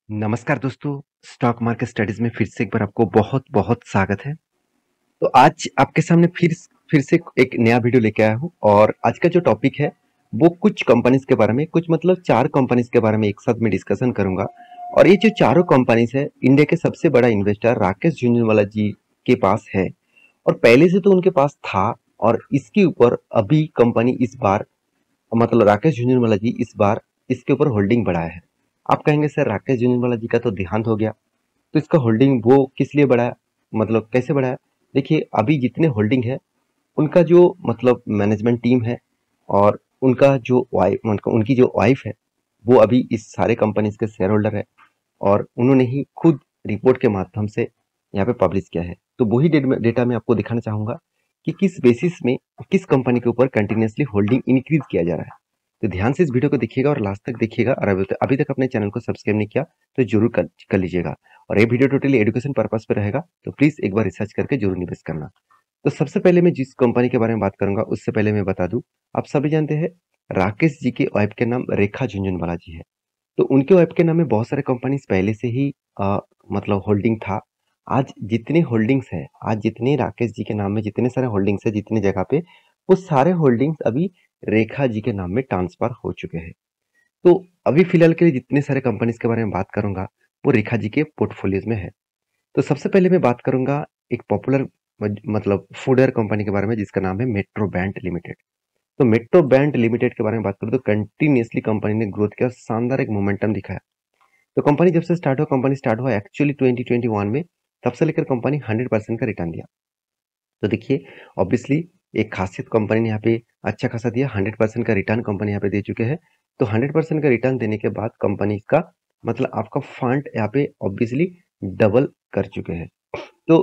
नमस्कार दोस्तों, stock market studies में फिर से एक बार आपको बहुत-बहुत स्वागत है। तो आज आपके सामने फिर से एक नया वीडियो लेके आया हूँ और आज का जो टॉपिक है वो कुछ कंपनीज के बारे में, कुछ मतलब 4 कंपनीज के बारे में एक साथ मैं डिस्कशन करूंगा। और ये जो चारों कंपनीज है, इंडिया के सबसे बड़ा इन्वेस्टर राकेश झुनझुनवाला जी के पास है और पहले से तो उनके पास था। और इसके ऊपर अभी कंपनी इस बार मतलब राकेश झुनझुनवाला जी इस बार इसके ऊपर होल्डिंग बढ़ाया है। आप कहेंगे सर राकेश झुनझुनवाला जी का तो देहांत हो गया, तो इसका होल्डिंग वो किस लिए बढ़ाया, मतलब कैसे बढ़ाया? देखिए अभी जितने होल्डिंग है उनका जो मतलब मैनेजमेंट टीम है और उनका जो वाइफ मतलब उनकी जो वाइफ है वो अभी इस सारे कंपनीज के शेयर होल्डर है और उन्होंने ही खुद रिपोर्ट के माध्यम से यहाँ पे पब्लिश किया है। तो वही डेटा मैं आपको दिखाना चाहूंगा कि किस बेसिस में किस कंपनी के ऊपर कंटिन्यूसली होल्डिंग इंक्रीज किया जा रहा है। तो ध्यान से इस वीडियो को देखिएगा और लास्ट तक देखिएगा और अभी तक अपने चैनल को सब्सक्राइब नहीं किया तो जरूर कर लीजिएगा। और ये वीडियो टोटली एजुकेशन पर्पज पे रहेगा, तो प्लीज एक बार रिसर्च करके जरूर निवेश करना। तो सबसे पहले मैं जिस कंपनी के बारे में बात करूंगा उससे पहले मैं बता दूं, आप सभी जानते हैं राकेश जी की वाइफ के नाम रेखा झुनझुनवाला जी है। तो उनके वाइफ के नाम में बहुत सारे कंपनीज पहले से ही मतलब होल्डिंग था। आज जितने होल्डिंग्स है, आज जितने राकेश जी के नाम में जितने सारे होल्डिंग्स है जितने जगह पे, वो सारे होल्डिंग्स अभी रेखा जी के नाम में ट्रांसफर हो चुके हैं। तो अभी फिलहाल के लिए जितने सारे कंपनीज के बारे में बात करूंगा वो रेखा जी के पोर्टफोलियोज में है। तो सबसे पहले मैं बात करूंगा एक पॉपुलर मतलब फूडवेयर कंपनी के बारे में जिसका नाम है मेट्रो बैंड लिमिटेड। तो मेट्रो बैंड लिमिटेड के बारे में बात करूं तो कंटिन्यूसली कंपनी ने ग्रोथ किया, शानदार एक मोमेंटम दिखाया। तो कंपनी जब से स्टार्ट हुआ एक्चुअली 2021 में, तब से लेकर कंपनी 100% का रिटर्न दिया। तो देखिए ऑब्वियसली एक खासियत कंपनी ने यहाँ पे अच्छा खासा दिया, 100% का रिटर्न कंपनी यहाँ पे दे चुके हैं। तो 100% का रिटर्न देने के बाद कंपनी का मतलब आपका फंड यहाँ पे ऑब्वियसली डबल कर चुके हैं। तो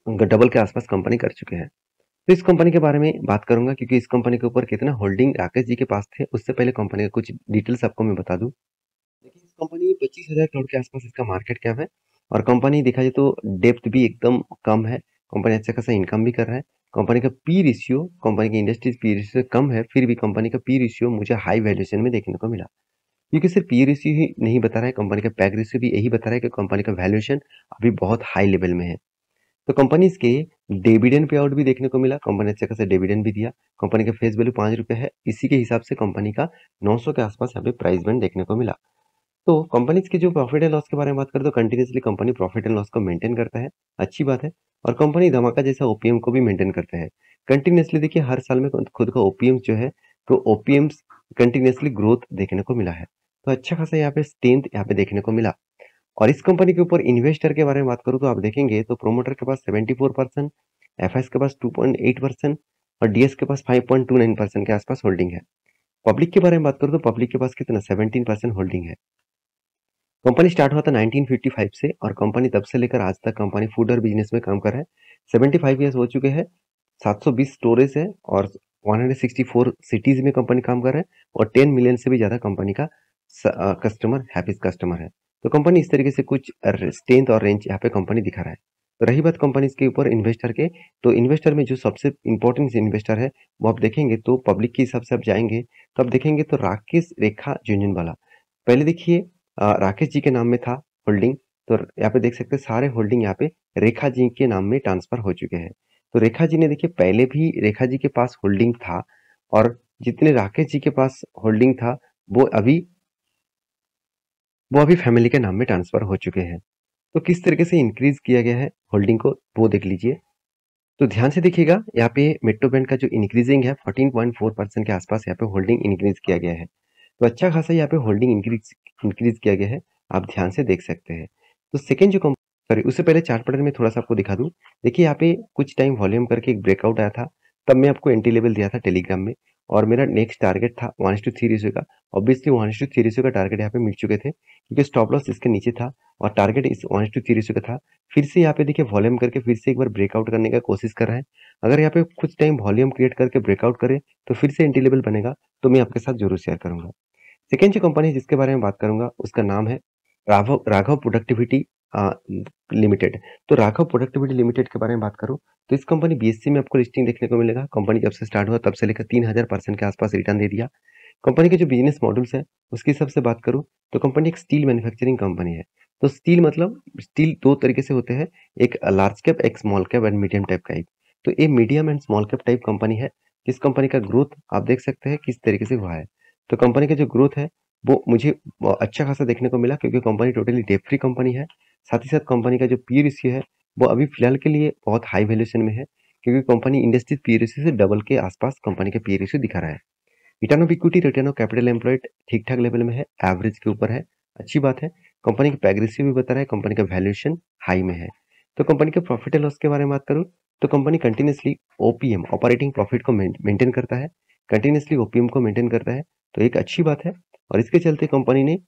डबल के आसपास कंपनी कर चुके हैं। तो इस कंपनी के बारे में बात करूंगा क्योंकि इस कंपनी के ऊपर कितना होल्डिंग राकेश जी के पास थे। उससे पहले कंपनी का कुछ डिटेल्स आपको मैं बता दूं। देखिए इस कंपनी में 25,000 करोड़ के आसपास इसका मार्केट कैप है और कंपनी देखा जाए तो डेप्थ भी एकदम कम है। कंपनी अच्छा खासा इनकम भी कर रहा है। कंपनी का पी रेशियो कंपनी की इंडस्ट्रीज पी रेशियो कम है, फिर भी कंपनी का पी रेशियो मुझे हाई वैल्यूएशन में देखने को मिला। क्योंकि सिर्फ पी रेशियो ही नहीं बता रहा है, कंपनी का पैग रेशियो भी यही बता रहा है कि कंपनी का वैल्यूएशन अभी बहुत हाई लेवल में है। तो कंपनीज के डिविडेंड पे आउट भी देखने को मिला, कंपनी अच्छा खासा डिविडेंड भी दिया। कंपनी का फेस वैल्यू 5 रुपये है, इसी के हिसाब से कंपनी का 900 के आसपास यहाँ पे प्राइस बैंड देखने को मिला। तो कंपनीज की जो प्रॉफिट एंड लॉस के बारे में बात करें तो continuously company profit and loss को मेंटेन करता है, अच्छी बात है। और कंपनी धमाका जैसा ओपीएम को भी मेंटेन करता है कंटिन्यूसली। देखिए हर साल में खुद का ओपीएम जो है, तो ओपीएम्स कंटिन्यूसली ग्रोथ देखने को मिला है। तो अच्छा खासा यहाँ पे स्ट्रेंथ यहाँ पे देखने को मिला। और इस कंपनी के ऊपर इन्वेस्टर के बारे में बात करूँ तो आप देखेंगे तो प्रोमोटर के पास 74%, एफएस के पास 2.8% और डीएस के पास 5.29% के आसपास होल्डिंग है। पब्लिक के बारे में बात करूँ तो पब्लिक के पास कितना 17% होल्डिंग है। कंपनी स्टार्ट हुआ था 1955 से और कंपनी तब से लेकर आज तक कंपनी फूड और बिजनेस में काम कर रहा है। 75 ईयर्स हो चुके हैं, 720 स्टोरेज है और 164 सिटीज में कंपनी काम कर रहा है और 10 मिलियन से भी ज्यादा कंपनी का कस्टमर हैप्पी कस्टमर है। तो कंपनी इस तरीके से कुछ स्ट्रेंथ और रेंज यहाँ पे कंपनी दिखा रहा है। तो रही बात कंपनी के ऊपर इन्वेस्टर के, तो इन्वेस्टर में जो सबसे इंपॉर्टेंट इन्वेस्टर है वो आप देखेंगे तो पब्लिक के हिसाब से आप जाएंगे तो आप देखेंगे तो राकेश रेखा झुनझुनवाला। पहले देखिए राकेश जी के नाम में था होल्डिंग, तो यहाँ पे देख सकते हैं सारे होल्डिंग यहाँ पे रेखा जी के नाम में ट्रांसफर हो चुके हैं। तो रेखा जी ने देखिए पहले भी रेखा जी के पास होल्डिंग था और जितने राकेश जी के पास होल्डिंग था वो अभी वो अभी फैमिली के नाम में ट्रांसफर हो चुके हैं। तो किस तरीके से इंक्रीज किया गया है होल्डिंग को वो देख लीजिए। तो ध्यान से देखिएगा यहाँ पे मेट्रो बैंक का जो इंक्रीजिंग है 14.4% के आसपास यहाँ पे होल्डिंग इंक्रीज किया गया है। तो अच्छा खासा यहाँ पे होल्डिंग इंक्रीज इंक्रीज किया गया है, आप ध्यान से देख सकते हैं। तो सेकंड जो सॉरी उससे पहले चार्ट पैटर्न में थोड़ा सा आपको दिखा दूं। देखिए यहाँ पे कुछ टाइम वॉल्यूम करके एक ब्रेकआउट आया था, तब मैं आपको एंट्री लेवल दिया था टेलीग्राम में और मेरा नेक्स्ट टारगेट था 1:3 रेशियो का। ऑब्वियसली 1:3 रेशियो का टारगेट यहाँ पे मिल चुके थे क्योंकि स्टॉप लॉस इसके नीचे था और टारगेट इस 1:3 रेशियो का था। फिर से यहाँ पे देखिए वॉल्यूम करके फिर से एक बार ब्रेकआउट करने का कोशिश कर रहा है। अगर यहाँ पे कुछ टाइम वॉल्यूम क्रिएट करके ब्रेकआउट करे तो फिर से एंट्री लेवल बनेगा, तो मैं आपके साथ जरूर शेयर करूंगा। सेकेंड जो कंपनी है जिसके बारे में बात करूंगा उसका नाम है राघव राघव प्रोडक्टिविटी लिमिटेड। तो राघव प्रोडक्टिविटी लिमिटेड के बारे में बात करूं तो इस कंपनी बीएससी में आपको लिस्टिंग देखने को मिलेगा। कंपनी जब से स्टार्ट हुआ तब से लेकर 3000% के आसपास रिटर्न दे दिया। कंपनी के जो बिजनेस मॉडल्स हैं उसके हिसाब से बात करूँ तो कंपनी एक स्टील मैन्युफैक्चरिंग कंपनी है। तो स्टील मतलब स्टील 2 तरीके से होते हैं, एक लार्ज कैप, एक small cap and medium type का एक। तो ये medium and small cap type company है, जिस कंपनी का ग्रोथ आप देख सकते हैं किस तरीके से हुआ है। तो कंपनी का जो ग्रोथ है वो मुझे अच्छा खासा देखने को मिला, क्योंकि company totally debt free company है। साथ ही साथ कंपनी का जो पी रेशियो है वो अभी फिलहाल के लिए बहुत हाई वैल्यूएशन में है, क्योंकि कंपनी इंडस्ट्री पी रेशियो से डबल के आसपास कंपनी का पी रेशियो दिखा रहा है। Return of equity, return of capital employed ठीक-ठाक लेवल में है, एवरेज के ऊपर है, अच्छी बात है। कंपनी की पैग रेशियो भी बता रहा है, कंपनी का वैल्यूएशन हाई में है। तो कंपनी के प्रॉफिट एंड लॉस के बारे में बात करूँ, तो company continuously OPM, operating profit को मेंटेन करता है, कंटिन्यूअसली ओपीएम को मेंटेन करता है, तो एक अच्छी बात है। और इसके चलते कंपनी ने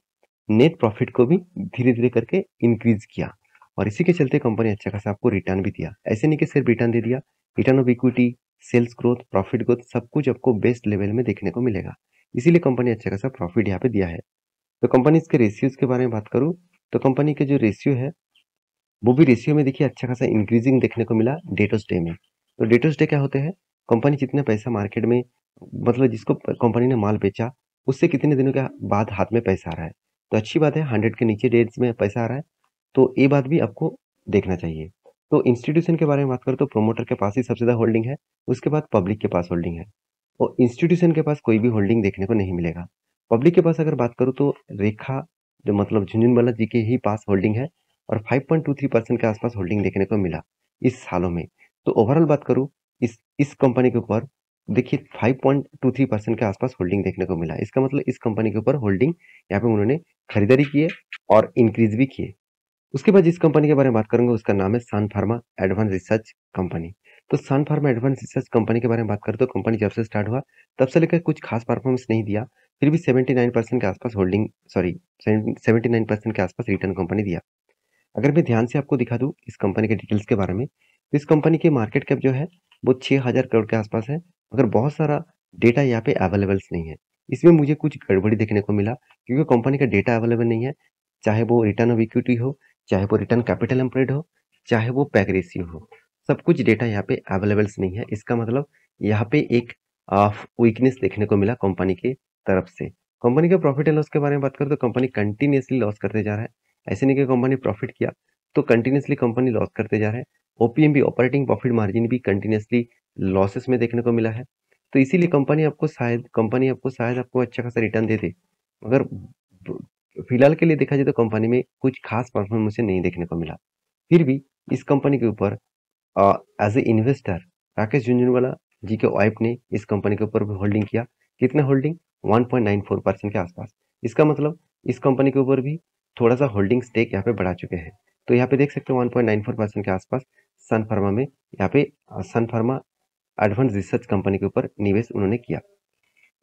नेट प्रॉफिट को भी धीरे-धीरे करके इंक्रीज किया, और इसी के चलते कंपनी अच्छा खासा आपको रिटर्न भी दिया। ऐसे नहीं कि सिर्फ रिटर्न दे दिया, return of equity, sales growth, profit growth सब कुछ आपको बेस्ट लेवल में देखने को मिलेगा। इसीलिए कंपनी अच्छा खासा प्रॉफिट यहाँ पे दिया है। तो कंपनी इसके रेशियोज के बारे में बात करूँ, तो कंपनी के जो रेशियो है वो भी रेशियो में देखिए अच्छा खासा इंक्रीजिंग देखने को मिला डेटोस डे में। तो डेटोस डे क्या होते हैं, कंपनी जितना पैसा मार्केट में, मतलब जिसको कंपनी ने माल बेचा उससे कितने दिनों के बाद हाथ में पैसा आ रहा है। तो अच्छी बात है, 100 के नीचे डेट्स में पैसा आ रहा है, तो ये बात भी आपको देखना चाहिए। तो इंस्टीट्यूशन के बारे में बात करें तो प्रोमोटर के पास ही सबसे ज़्यादा होल्डिंग है, उसके बाद पब्लिक के पास होल्डिंग है, और इंस्टीट्यूशन के पास कोई भी होल्डिंग देखने को नहीं मिलेगा। पब्लिक के पास अगर बात करूँ तो रेखा, जो मतलब झुनझुनवाला जी के ही पास होल्डिंग है, और 5.23% के आसपास होल्डिंग देखने को मिला इस सालों में। तो ओवरऑल बात करूँ इस कंपनी के ऊपर, देखिए 5.23% के आसपास होल्डिंग देखने को मिला। इसका मतलब इस कंपनी के ऊपर होल्डिंग यहाँ पे उन्होंने खरीदारी की है और इंक्रीज भी किए। उसके बाद जिस कंपनी के बारे में बात करूंगा उसका नाम है सन फार्मा एडवांस रिसर्च कंपनी। तो सन फार्मा एडवांस रिसर्च कंपनी के बारे में बात करें तो कंपनी जब से स्टार्ट हुआ तब से लेकर कुछ खास परफॉर्मेंस नहीं दिया, फिर भी 79% के आसपास होल्डिंग, सॉरी 79% के आसपास रिटर्न कंपनी दिया। अगर मैं ध्यान से आपको दिखा दूं इस कंपनी के डिटेल्स के बारे में, तो इस कंपनी की मार्केट कैप जो है वो 6000 करोड़ के आसपास है, मगर बहुत सारा डेटा यहाँ पे अवेलेबल्स नहीं है। इसमें मुझे कुछ गड़बड़ी देखने को मिला, क्योंकि कंपनी का डेटा अवेलेबल नहीं है, चाहे वो रिटर्न ऑफ इक्विटी हो, चाहे वो रिटर्न कैपिटल एम्प्लॉयड हो, चाहे वो पैग रेशियो हो, सब कुछ डेटा यहाँ पे अवेलेबल्स नहीं है। इसका मतलब यहाँ पे एक वीकनेस देखने को मिला कंपनी की तरफ से। कंपनी के प्रॉफिट एंड लॉस के बारे में बात करें तो कंपनी कंटिन्यूअसली लॉस करते जा रहा है। ऐसे नहीं कि कंपनी प्रॉफिट किया तो कंटिन्यूअसली कंपनी लॉस करते जा रहा है। ओपीएम भी, ऑपरेटिंग प्रॉफिट मार्जिन भी कंटिन्यूअसली लॉसेस में देखने को मिला है। तो इसीलिए कंपनी आपको शायद आपको अच्छा खासा रिटर्न दे दे, मगर फिलहाल के लिए देखा जाए तो कंपनी में कुछ खास परफॉर्मेंस मुझे नहीं देखने को मिला। फिर भी इस कंपनी के ऊपर as a investor Rakesh Jhunjhunwala ji के वाइफ ने इस कंपनी के ऊपर भी होल्डिंग किया। कितना होल्डिंग? 1.94% के आसपास। इसका मतलब इस कंपनी के ऊपर भी थोड़ा सा होल्डिंग स्टेक यहाँ पे बढ़ा चुके हैं। तो यहाँ पे देख सकते हो 1.94% के आसपास सन फार्मा में, यहाँ पे सन फार्मा एडवांस रिसर्च कंपनी के ऊपर निवेश उन्होंने किया।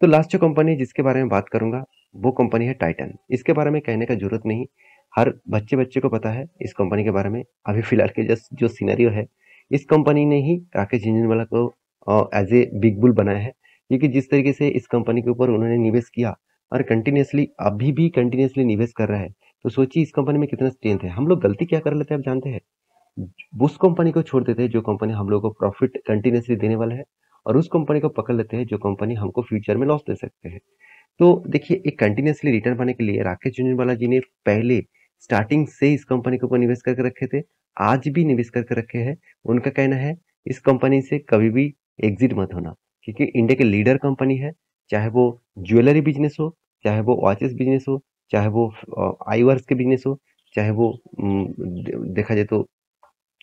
तो लास्ट जो कंपनी जिसके बारे में बात करूंगा वो कंपनी है टाइटन। इसके बारे में कहने का जरूरत नहीं, हर बच्चे बच्चे को पता है इस कंपनी के बारे में। अभी फिलहाल के जस्ट जो सिनेरियो है, इस कंपनी ने ही राकेश झुनझुनवाला को एज ए बिग बुल बनाया है, क्योंकि जिस तरीके से इस कंपनी के ऊपर उन्होंने निवेश किया और कंटिन्यूसली अभी भी कंटिन्यूसली निवेश कर रहा है, तो सोचिए इस कंपनी में कितना स्ट्रेंथ है। हम लोग गलती क्या कर लेते हैं आप जानते हैं, उस कंपनी को छोड़ देते हैं जो कंपनी हम लोगों को प्रॉफिट कंटिन्यूसली देने वाला है, और उस कंपनी को पकड़ लेते हैं जो कंपनी हमको फ्यूचर में लॉस दे सकते हैं। तो देखिए एक कंटिन्यूसली रिटर्न पाने के लिए राकेश झुनझुनवाला जी ने पहले स्टार्टिंग से इस कंपनी के ऊपर निवेश करके रखे थे, आज भी निवेश करके रखे हैं। उनका कहना है इस कंपनी से कभी भी एग्जिट मत होना, क्योंकि इंडिया के लीडर कंपनी है। चाहे वो ज्वेलरी बिजनेस हो, चाहे वो वॉचेस बिजनेस हो, चाहे वो आईवर्स के बिजनेस हो, चाहे वो देखा जाए तो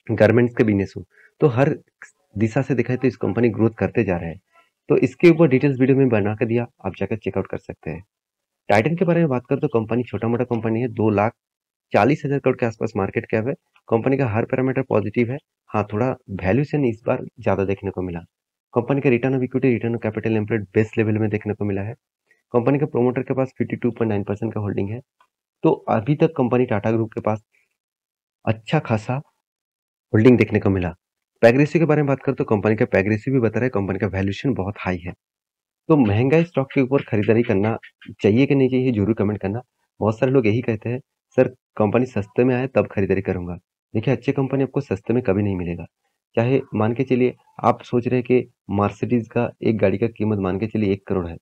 गारमेंट्स के बिजनेस हो, तो हर दिशा से देखा जाए तो इस कंपनी ग्रोथ करते जा रहा है। तो इसके ऊपर डिटेल्स वीडियो में बना कर दिया, आप जाकर चेकआउट कर सकते हैं। टाइटन के बारे में बात करें तो कंपनी छोटा मोटा कंपनी है, 2,40,000 करोड़ के आसपास मार्केट कैप है। कंपनी का हर पैरामीटर पॉजिटिव है। हाँ, थोड़ा वैल्यूएशन इस बार ज्यादा देखने को मिला। कंपनी का return of equity, return of capital employed best level में देखने को मिला है। कंपनी के प्रोमोटर के पास 52.9% का होल्डिंग है। तो अभी तक कंपनी टाटा ग्रुप के पास अच्छा खासा होल्डिंग देखने को मिला। पैग रेशियो के बारे में बात करें तो कंपनी का पैग रेशियो भी बता रहा है कंपनी का वैल्यूएशन बहुत हाई है। तो महंगाई स्टॉक के ऊपर खरीदारी करना चाहिए कि नहीं चाहिए, जरूर कमेंट करना। बहुत सारे लोग यही कहते हैं सर कंपनी सस्ते में आए तब खरीदारी करूंगा। देखिए अच्छी कंपनी आपको सस्ते में कभी नहीं मिलेगा। चाहे मान के चलिए आप सोच रहे हैं कि मर्सिडीज का एक गाड़ी का कीमत मान के चलिए 1 करोड़ है,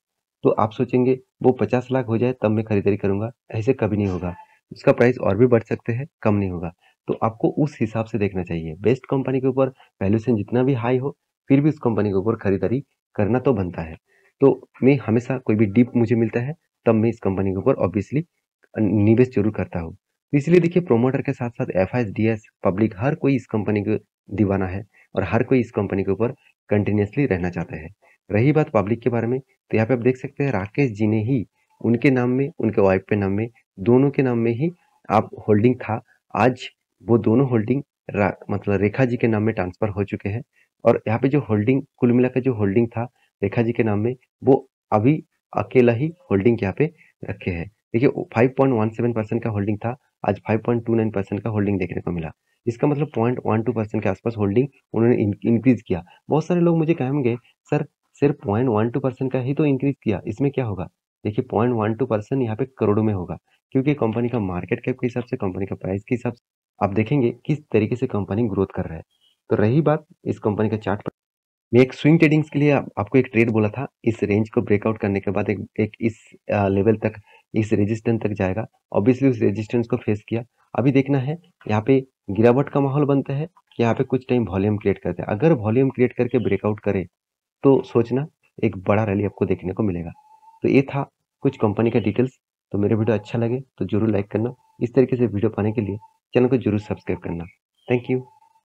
तो आप सोचेंगे वो 50 लाख हो जाए तब मैं खरीदारी करूँगा, ऐसे कभी नहीं होगा। उसका प्राइस और भी बढ़ सकते हैं, कम नहीं होगा। तो आपको उस हिसाब से देखना चाहिए। बेस्ट कंपनी के ऊपर वैल्यूएशन जितना भी हाई हो, फिर भी उस कंपनी के ऊपर खरीदारी करना तो बनता है। तो मैं हमेशा कोई भी डिप मुझे मिलता है, तब मैं इस कंपनी के ऊपर ऑब्वियसली निवेश ज़रूर करता हूँ। तो इसलिए देखिए प्रोमोटर के साथ-साथ एफआईएस, डीएस, पब्लिक हर कोई इस कंपनी का दीवाना है और हर कोई इस कंपनी के ऊपर कंटिन्यूअसली रहना चाहता है। रही बात पब्लिक के बारे में, तो यहाँ पे आप देख सकते हैं राकेश जी ने ही उनके नाम में, उनके वाइफ के नाम में, दोनों के नाम में ही आप होल्डिंग था। आज वो दोनों होल्डिंग मतलब रेखा जी के नाम में ट्रांसफर हो चुके हैं और यहाँ पे जो होल्डिंग कुल मिलाकर जो होल्डिंग था रेखा जी के नाम में, वो अभी अकेला ही होल्डिंग यहाँ पे रखे हैं। देखिए 5.17% का होल्डिंग था, आज 5.29% का होल्डिंग देखने को मिला। इसका मतलब 0.12% के आसपास होल्डिंग उन्होंने इंक्रीज किया। बहुत सारे लोग मुझे कहेंगे सर सिर्फ 0.12% का ही तो इंक्रीज किया, इसमें क्या होगा? देखिए 0.12% यहाँ पे करोड़ों में होगा, क्योंकि कंपनी का मार्केट कैप के हिसाब से, कंपनी का प्राइस के हिसाब से आप देखेंगे किस तरीके से कंपनी ग्रोथ कर रहा है। तो रही बात इस कंपनी का चार्ट, मैं एक स्विंग ट्रेडिंग्स के लिए आपको एक ट्रेड बोला था। इस रेंज को ब्रेकआउट करने के बाद एक इस लेवल तक, इस रेजिस्टेंस तक जाएगा। ऑब्वियसली उस रेजिस्टेंस को फेस किया। अभी देखना है यहाँ पे गिरावट का माहौल बनता है कि यहाँ पे कुछ टाइम वॉल्यूम क्रिएट करते हैं। अगर वॉल्यूम क्रिएट करके ब्रेकआउट करे तो सोचना एक बड़ा रैली आपको देखने को मिलेगा। तो ये था कुछ कंपनी का डिटेल्स। तो मेरे वीडियो अच्छा लगे तो जरूर लाइक करना। इस तरीके से वीडियो पाने के लिए चैनल को जरूर सब्सक्राइब करना। Thank you.